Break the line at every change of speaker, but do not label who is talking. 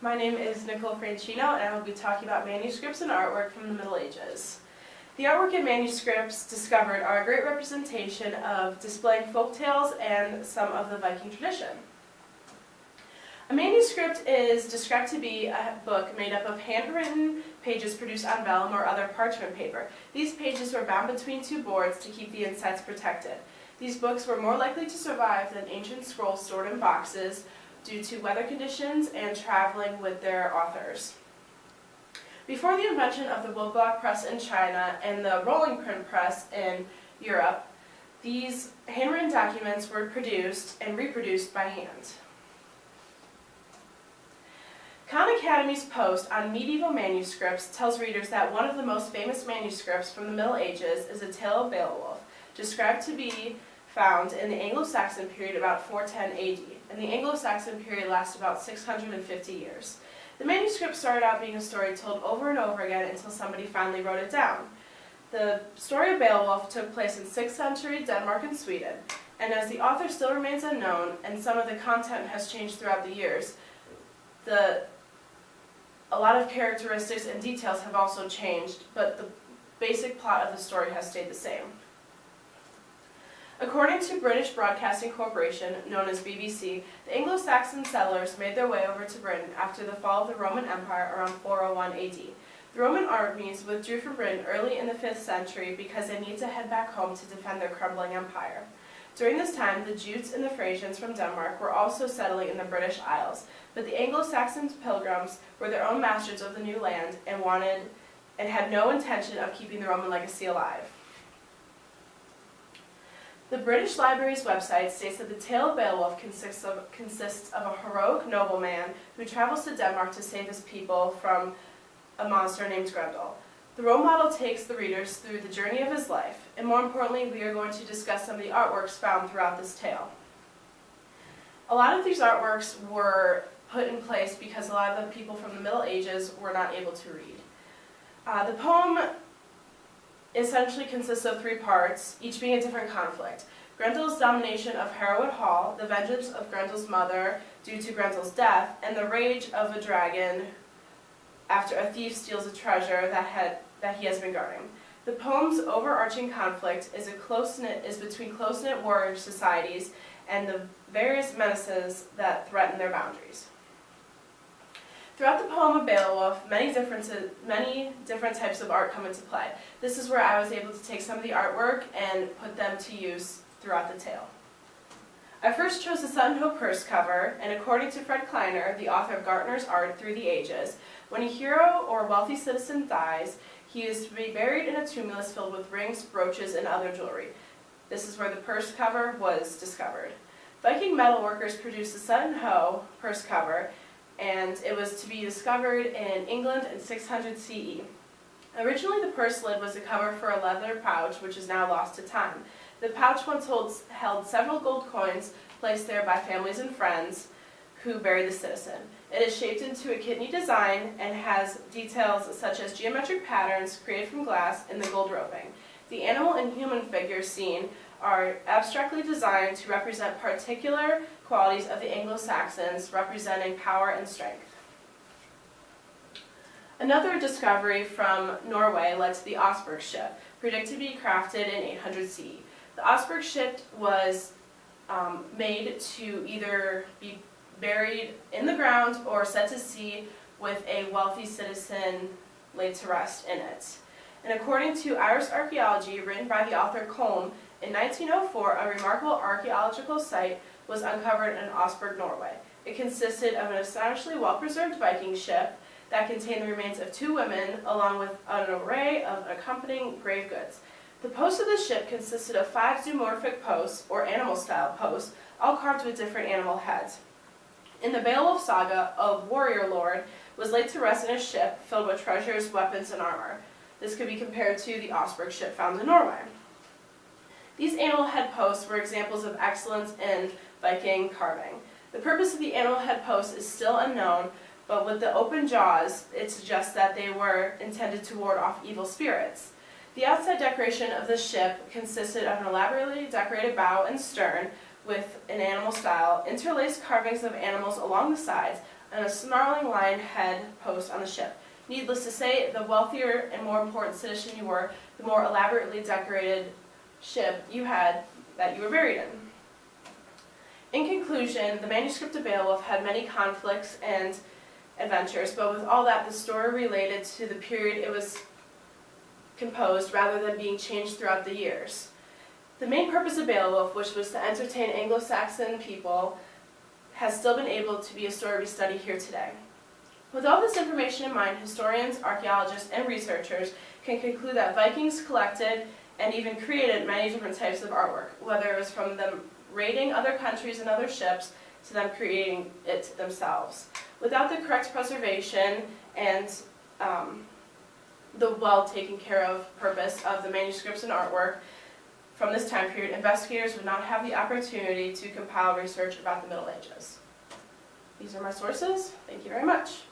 My name is Nicole Franchino, and I will be talking about manuscripts and artwork from the Middle Ages. The artwork and manuscripts discovered are a great representation of displaying folk tales and some of the Viking tradition. A manuscript is described to be a book made up of handwritten pages produced on vellum or other parchment paper. These pages were bound between two boards to keep the insets protected. These books were more likely to survive than ancient scrolls stored in boxes due to weather conditions and traveling with their authors. Before the invention of the woodblock press in China and the rolling print press in Europe, these handwritten documents were produced and reproduced by hand. Khan Academy's post on medieval manuscripts tells readers that one of the most famous manuscripts from the Middle Ages is A Tale of Beowulf, described to be found in the Anglo-Saxon period about 410 AD, and the Anglo-Saxon period lasted about 650 years. The manuscript started out being a story told over and over again until somebody finally wrote it down. The story of Beowulf took place in 6th century Denmark and Sweden, and as the author still remains unknown and some of the content has changed throughout the years, a lot of characteristics and details have also changed, but the basic plot of the story has stayed the same. According to British Broadcasting Corporation, known as BBC, the Anglo-Saxon settlers made their way over to Britain after the fall of the Roman Empire around 401 AD. The Roman armies withdrew from Britain early in the 5th century because they needed to head back home to defend their crumbling empire. During this time, the Jutes and the Frisians from Denmark were also settling in the British Isles, but the Anglo-Saxon pilgrims were their own masters of the new land and had no intention of keeping the Roman legacy alive. The British Library's website states that the Tale of Beowulf consists of a heroic nobleman who travels to Denmark to save his people from a monster named Grendel. The role model takes the readers through the journey of his life, and more importantly, we are going to discuss some of the artworks found throughout this tale. A lot of these artworks were put in place because a lot of the people from the Middle Ages were not able to read. The poem essentially consists of 3 parts, each being a different conflict. Grendel's domination of Harrowwood Hall, the vengeance of Grendel's mother due to Grendel's death, and the rage of a dragon after a thief steals a treasure that he has been guarding. The poem's overarching conflict is between close-knit warrior societies and the various menaces that threaten their boundaries. Throughout the poem of Beowulf, many different types of art come into play. This is where I was able to take some of the artwork and put them to use throughout the tale. I first chose the Sutton Hoo purse cover, and according to Fred Kleiner, the author of Gartner's Art Through the Ages, when a hero or wealthy citizen dies, he is to be buried in a tumulus filled with rings, brooches, and other jewelry. This is where the purse cover was discovered. Viking metalworkers produced the Sutton Hoo purse cover, and it was to be discovered in England in 600 CE. Originally, the purse lid was a cover for a leather pouch, which is now lost to time. The pouch once held several gold coins placed there by families and friends who buried the citizen. It is shaped into a kidney design and has details such as geometric patterns created from glass in the gold roping. The animal and human figures seen are abstractly designed to represent particular qualities of the Anglo-Saxons, representing power and strength. Another discovery from Norway led to the Osberg ship, predicted to be crafted in 800 CE. The Osberg ship was made to either be buried in the ground or set to sea with a wealthy citizen laid to rest in it. And according to Irish archaeology, written by the author Colm, in 1904, a remarkable archaeological site was uncovered in Osberg, Norway. It consisted of an astonishingly well-preserved Viking ship that contained the remains of 2 women, along with an array of accompanying grave goods. The posts of the ship consisted of 5 zoomorphic posts, or animal-style posts, all carved with different animal heads. In the Beowulf saga, a warrior lord was laid to rest in a ship filled with treasures, weapons, and armor. This could be compared to the Osberg ship found in Norway. These animal head posts were examples of excellence in Viking carving. The purpose of the animal head posts is still unknown, but with the open jaws, it suggests that they were intended to ward off evil spirits. The outside decoration of the ship consisted of an elaborately decorated bow and stern with an animal style, interlaced carvings of animals along the sides, and a snarling lion head post on the ship. Needless to say, the wealthier and more important citizen you were, the more elaborately decorated ship you had that you were buried in. In conclusion, the manuscript of Beowulf had many conflicts and adventures, but with all that, the story related to the period it was composed rather than being changed throughout the years. The main purpose of Beowulf, which was to entertain Anglo-Saxon people, has still been able to be a story we study here today. With all this information in mind, historians, archaeologists, and researchers can conclude that Vikings collected and even created many different types of artwork, whether it was from them raiding other countries and other ships to them creating it themselves. Without the correct preservation and the well taken care of purpose of the manuscripts and artwork from this time period, investigators would not have the opportunity to compile research about the Middle Ages. These are my sources. Thank you very much.